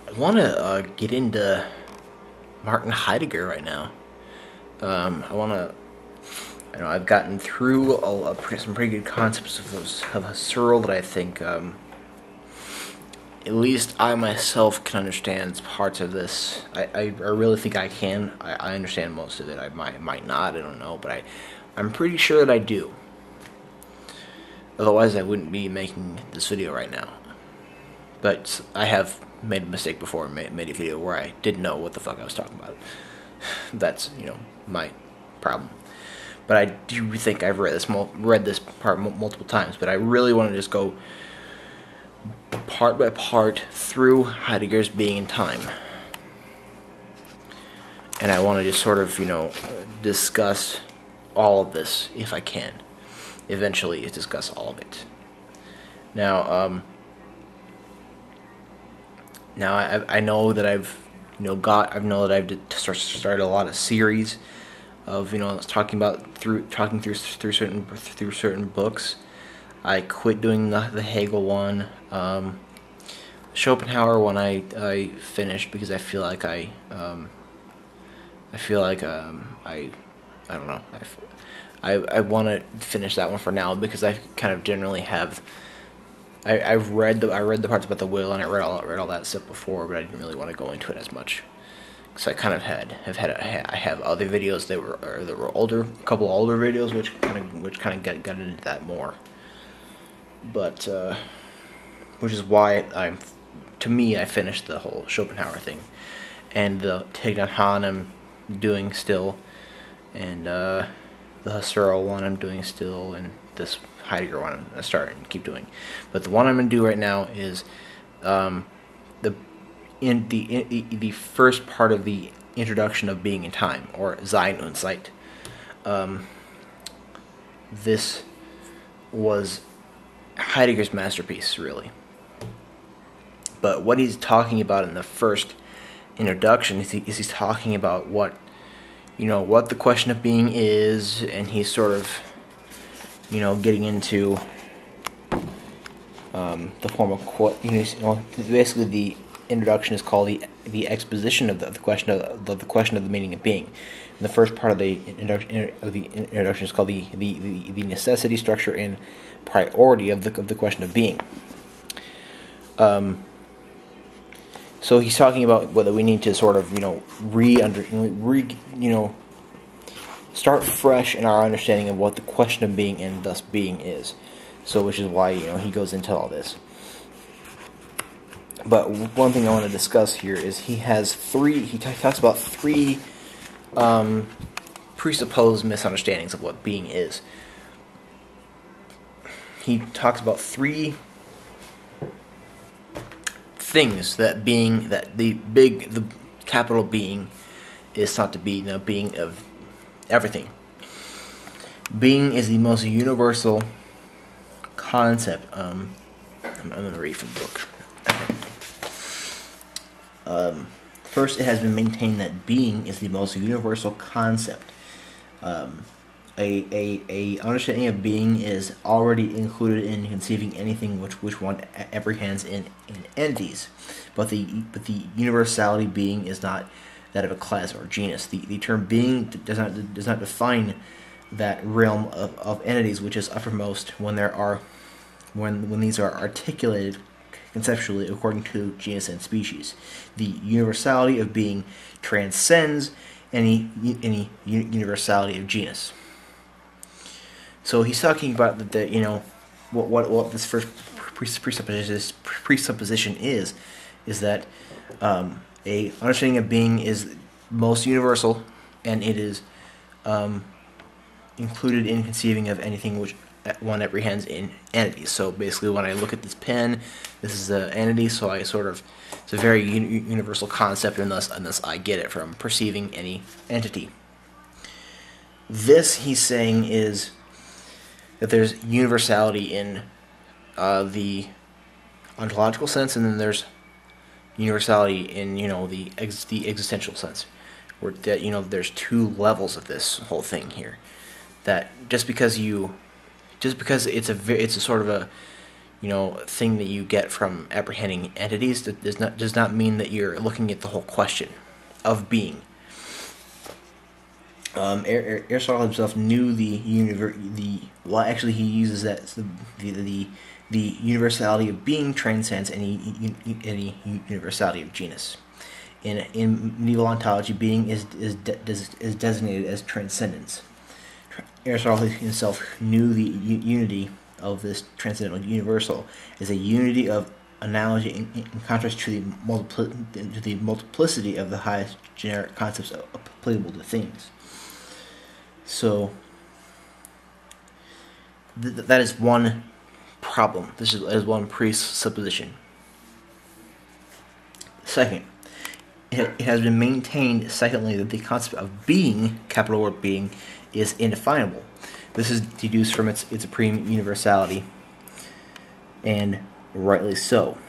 I want to get into Martin Heidegger right now. I want to, I've gotten through some pretty good concepts of Husserl that I think, at least I myself can understand parts of this. I really think I can. I understand most of it. I might not. I don't know, but I'm pretty sure that I do. Otherwise, I wouldn't be making this video right now. But I have made a mistake before and made a video where I didn't know what the fuck I was talking about. That's, my problem. But I do think I've read this part multiple times, but I really want to just go part by part through Heidegger's Being and Time. And I want to just sort of, discuss all of this, if I can. Eventually, discuss all of it. Now, I know that I've started a lot of series of talking through certain books. I quit doing the Hegel one. Schopenhauer one I finished because I feel like I don't know. I want to finish that one for now because I kind of generally have. I read the parts about the will and I read all that stuff before, but I didn't really want to go into it as much. So I kind of I have other videos that were older, a couple older videos which kind of got into that more. But which is why I finished the whole Schopenhauer thing, and the Takedown Han I'm doing still, and the Husserl one I'm doing still, and this Heidegger one I'm starting to keep doing. But the one I'm going to do right now is the first part of the introduction of Being in Time, or Dasein und Zeit. This was Heidegger's masterpiece, really. But what he's talking about in the first introduction is he's talking about what the question of being is, and he's sort of getting into the form of basically the introduction is called the exposition of the question of the meaning of being. And the first part of the introduction is called the necessity, structure, and priority of the question of being. So he's talking about whether we need to sort of start fresh in our understanding of what the question of being and thus being is. So which is why he goes into all this. But one thing I want to discuss here is he talks about three presupposed misunderstandings of what being is. He talks about three things that the capital being is thought to be, being of everything. Being is the most universal concept. I'm going to read from the book. First, it has been maintained that being is the most universal concept. A understanding of being is already included in conceiving anything which one apprehends in entities, but the universality being is not that of a class or genus. The term being does not define that realm of entities which is uppermost when these are articulated conceptually according to genus and species. The universality of being transcends any universality of genus. So he's talking about what this first presupposition is that a understanding of being is most universal, and it is included in conceiving of anything which one apprehends in entities. So basically, when I look at this pen, this is an entity. So it's a very universal concept, and thus I get it from perceiving any entity. This, he's saying, is that there's universality in the ontological sense, and then there's universality in the existential sense, where that there's two levels of this whole thing here. That just because it's a sort of a thing that you get from apprehending entities. That does not mean that you're looking at the whole question of being. Aristotle himself knew he uses that the universality of being transcends any universality of genus. In medieval ontology, being is designated as transcendence. Aristotle himself knew the unity of this transcendental universal as a unity of analogy in contrast to the multiplicity of the highest generic concepts applicable to things. So that is one problem. This is one presupposition. Second, it has been maintained, secondly, that the concept of being, capital word being, is indefinable. This is deduced from its supreme universality, and rightly so.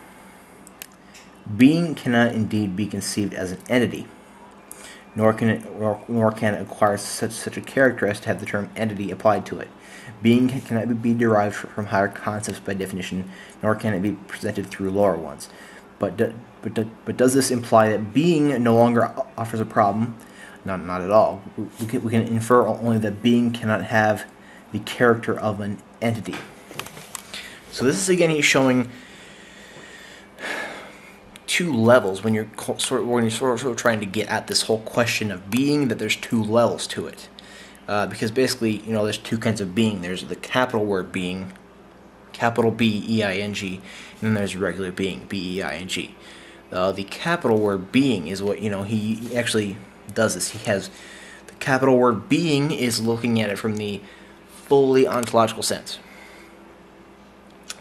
Being cannot indeed be conceived as an entity, nor can it acquire such a character as to have the term entity applied to it. Being cannot be derived from higher concepts by definition, nor can it be presented through lower ones. But does this imply that being no longer offers a problem? Not at all. We can infer only that being cannot have the character of an entity. So this is again he's showing two levels when you're sort of trying to get at this whole question of being, that there's two levels to it. Because basically, there's two kinds of being. There's the capital word being, capital B-E-I-N-G, and then there's regular being, B-E-I-N-G. The capital word being is what, he actually does this. He has the capital word being is looking at it from the fully ontological sense.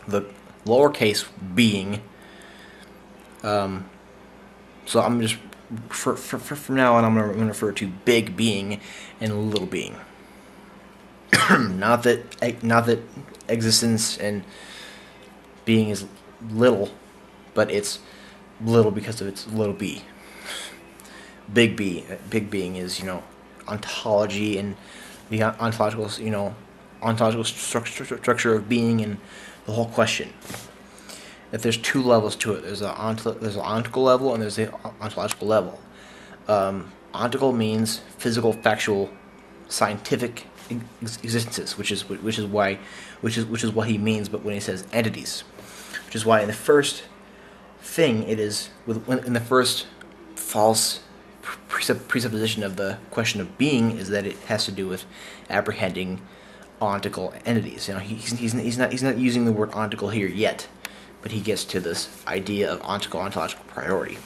The lowercase being, so I'm just, from now on, I'm going to refer to big being and little being. not that existence and being is little, but it's little because of its little b. Big being is, ontology and the ontological, ontological structure of being and the whole question. That there's two levels to it. There's an ontical level and there's the ontological level. Ontical means physical, factual, scientific existences, which is what he means. But when he says entities, which is why in the first thing it is in the first false presupposition of the question of being is that it has to do with apprehending ontical entities. He's not using the word ontical here yet, but he gets to this idea of ontico-ontological priority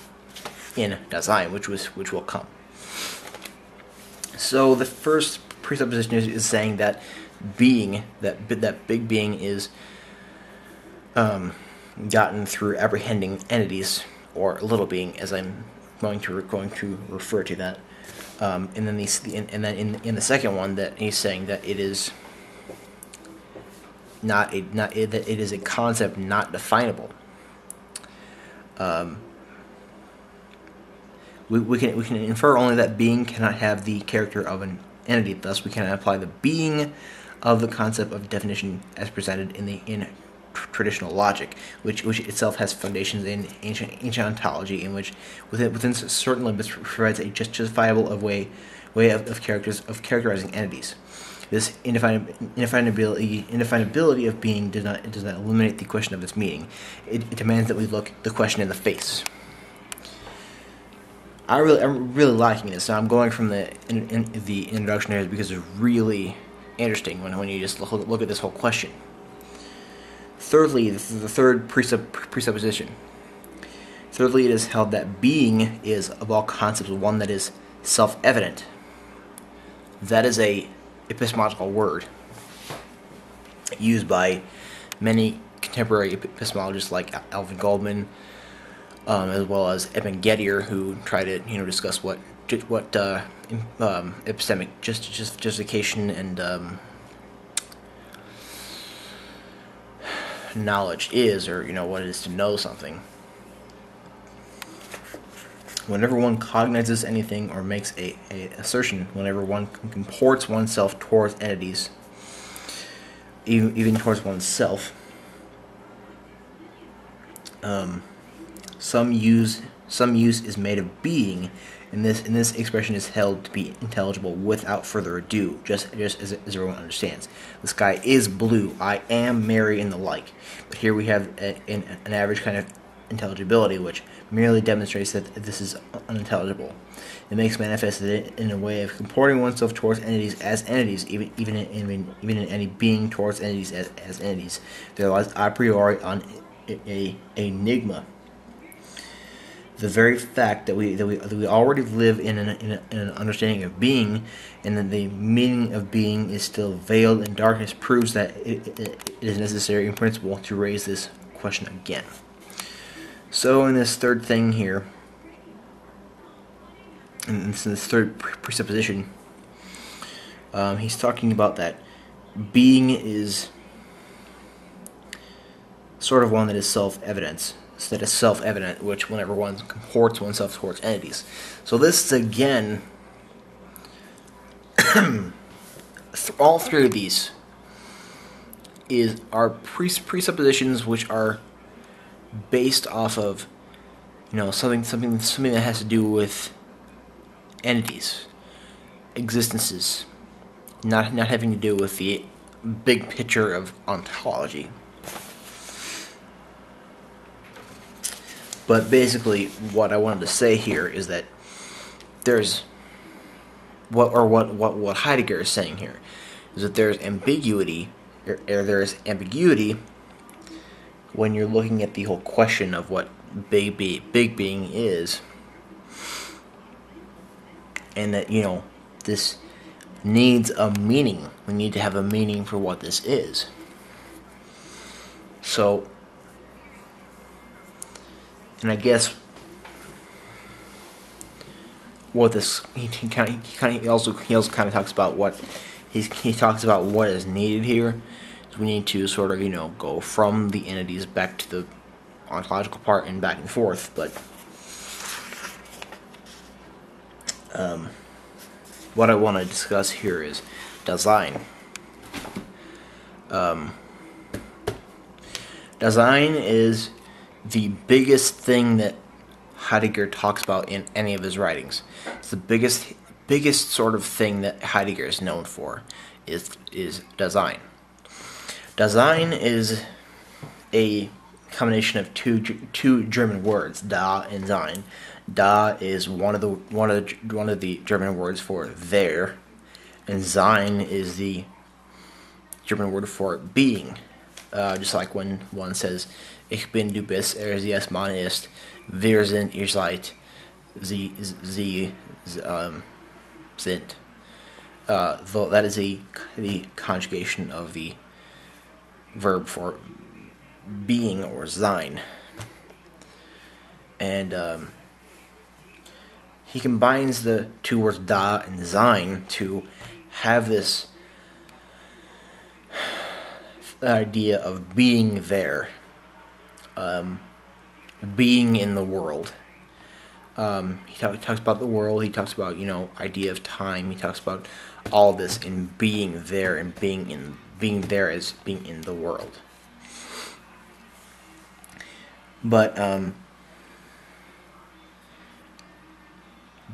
in Dasein, which will come. So the first presupposition is saying that being, that big being, is gotten through apprehending entities, or little being, as I'm going to refer to that. And then in the second one, that he's saying that it is that it is a concept not definable. We can infer only that being cannot have the character of an entity. Thus, we cannot apply the being of the concept of definition as presented in traditional logic, which itself has foundations in ancient ontology, in which within certain limits provides a justifiable way of characterizing entities. This indefinability of being does not eliminate the question of its meaning. It demands that we look the question in the face. I'm really liking this. So I'm going from the introduction here because it's really interesting when you just look at this whole question. Thirdly, this is the third presupposition. Thirdly, it is held that being is, of all concepts, one that is self-evident. That is a epistemological word used by many contemporary epistemologists like Alvin Goldman, as well as Edmund Gettier, who try to discuss what epistemic justification and knowledge is, or what it is to know something. Whenever one cognizes anything or makes a assertion, whenever one comports oneself towards entities, even towards oneself, Some use is made of being, and this expression is held to be intelligible without further ado, just as everyone understands. The sky is blue. I am merry and the like. But here we have an average kind of intelligibility, which merely demonstrates that this is unintelligible. It makes manifest it in a way of comporting oneself towards entities as entities, even in any being towards entities as entities. There lies a priori on a enigma. The very fact that we already live in an understanding of being, and that the meaning of being is still veiled in darkness, proves that it is necessary in principle to raise this question again. So in this third thing here, in this third presupposition, he's talking about that being is sort of one that is self-evident, which whenever one comports oneself towards entities. So this again, all three of these are presuppositions which are based off of, something that has to do with entities, existences, not having to do with the big picture of ontology. But basically, what I wanted to say here is that there's what Heidegger is saying here is that there's ambiguity, or there's ambiguity when you're looking at the whole question of what big being is, and that this needs a meaning. We need to have a meaning for what this is. So. And I guess what this he also kind of talks about what he talks about what is needed here is we need to sort of go from the entities back to the ontological part and back and forth. But what I want to discuss here is Dasein. Dasein is the biggest thing that Heidegger talks about in any of his writings. It's the biggest sort of thing that Heidegger is known for is Dasein. Dasein is a combination of two German words, da and sein. Da is one of the German words for there, and sein is the German word for being. Just like when one says, Ich bin, du bist, ist, man ist, wir sind, ihr seid, sie sind. Though that is the conjugation of the verb for being, or sein. And he combines the two words da and sein to have this idea of being there, being in the world. He talks about the world. He talks about idea of time. He talks about all this in being there and being there as being in the world. But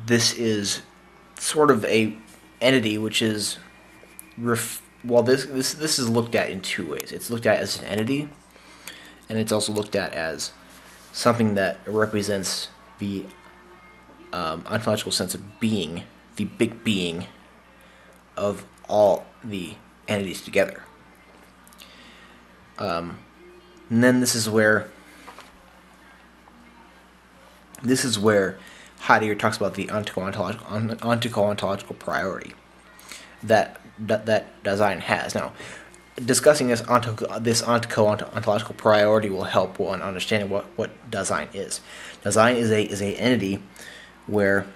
this is sort of a entity which is this is looked at in two ways. It's looked at as an entity, and it's also looked at as something that represents the ontological sense of being, the big being of all the entities together. And then this is where Heidegger talks about the Ontico-Ontological priority that Dasein has. Now, discussing this Ontico-Ontological priority will help one understanding what Dasein is. Dasein is a entity where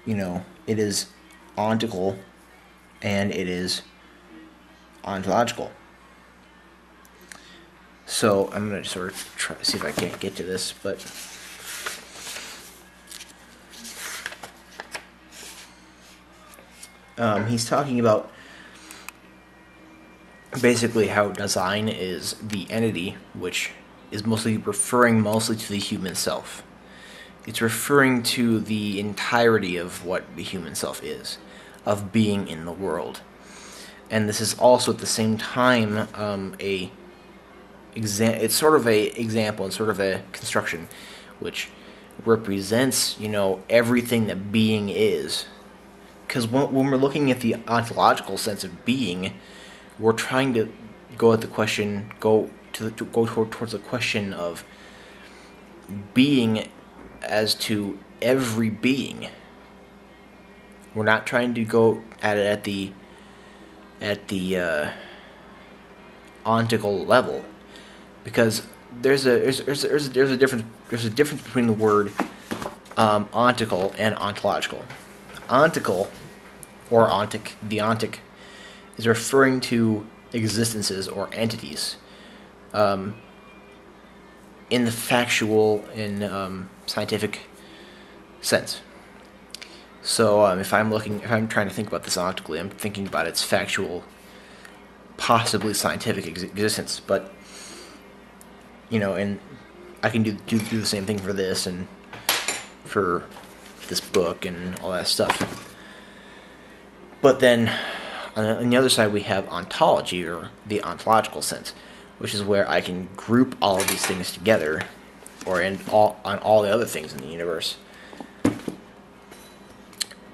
it is ontical and it is ontological. So I'm going to sort of try to see if I can't get to this, but he's talking about basically how Dasein is the entity, which is referring mostly to the human self. It's referring to the entirety of what the human self is, of being in the world. And this is also at the same time it's sort of a example and sort of a construction which represents, everything that being is. Because when we're looking at the ontological sense of being, we're trying to go towards the question of being as to every being. We're not trying to go at it at the ontical level, because there's a difference between the word ontical and ontological. Ontical, or ontic, the ontic, is referring to existences or entities, in the factual and scientific sense. So if I'm trying to think about this ontically, I'm thinking about its factual, possibly scientific existence. But and I can do the same thing for this and for this book and all that stuff. But then on the other side we have ontology, or the ontological sense, which is where I can group all of these things together, or on all the other things in the universe,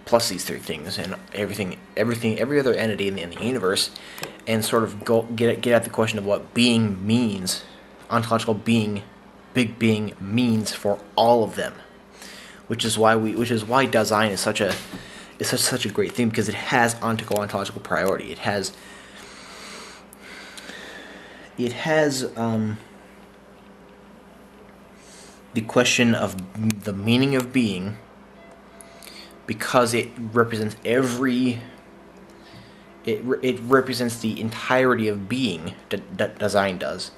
plus these three things and every other entity in the universe, and sort of get at the question of what being means, ontological being, big being means for all of them, which is why Dasein is such a great thing, because it has Ontico-Ontological priority. It has the question of the meaning of being, because it represents it represents the entirety of being that Dasein does.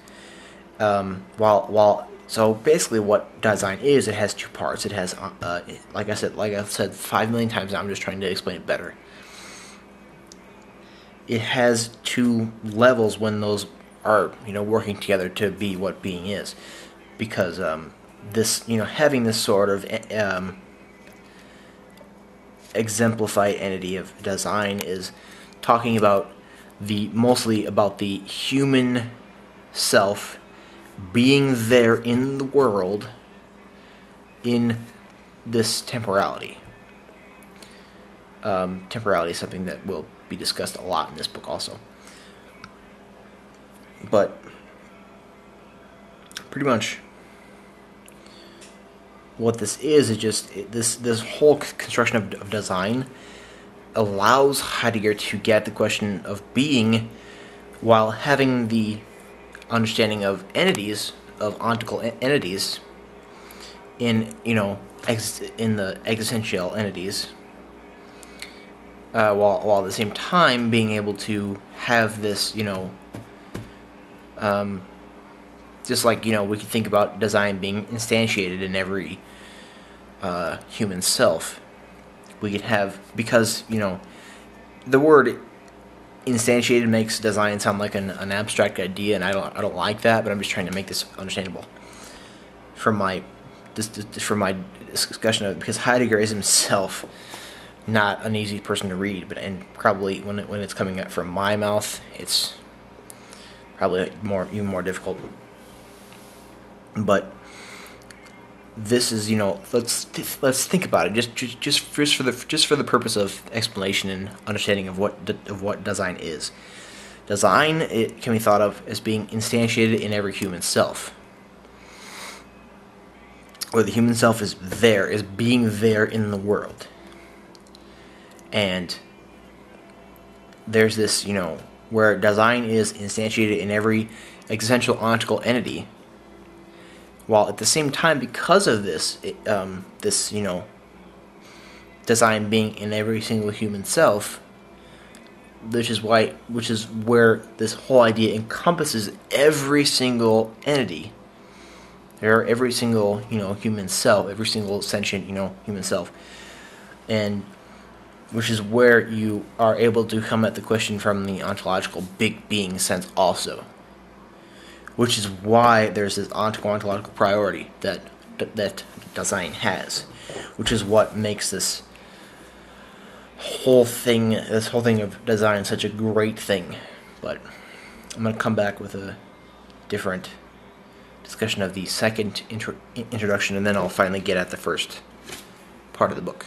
So basically what Dasein is, it has two parts. It has, like I've said 5 million times now, I'm just trying to explain it better. It has two levels when those are, working together to be what being is. Because this, having this sort of exemplified entity of Dasein is talking about mostly about the human self being there in the world in this temporality. Temporality is something that will be discussed a lot in this book also. But pretty much what this is just this whole construction of Dasein allows Heidegger to get the question of being, while having the understanding of entities, of ontical entities, in the existential entities, while at the same time being able to have this, just like we can think about Dasein being instantiated in every human self. We could have, because the word instantiated makes Dasein sound like an abstract idea, and I don't like that, but I'm just trying to make this understandable from my discussion of it, because Heidegger is himself not an easy person to read, and probably when it's coming out from my mouth, it's probably even more difficult. But this is, let's think about it just for the purpose of explanation and understanding of what Dasein is. Dasein, it can be thought of as being instantiated in every human self, where the human self is being there in the world. And there's this, where Dasein is instantiated in every existential ontical entity, while at the same time, because of this, Dasein being in every single human self, which is where this whole idea encompasses every single entity, every single human self, every single sentient human self, and which is where you are able to come at the question from the ontological big being sense also, which is why there's this Ontico-Ontological priority that Dasein has, which is what makes this whole thing of Dasein such a great thing. But I'm going to come back with a different discussion of the second introduction, and then I'll finally get at the first part of the book.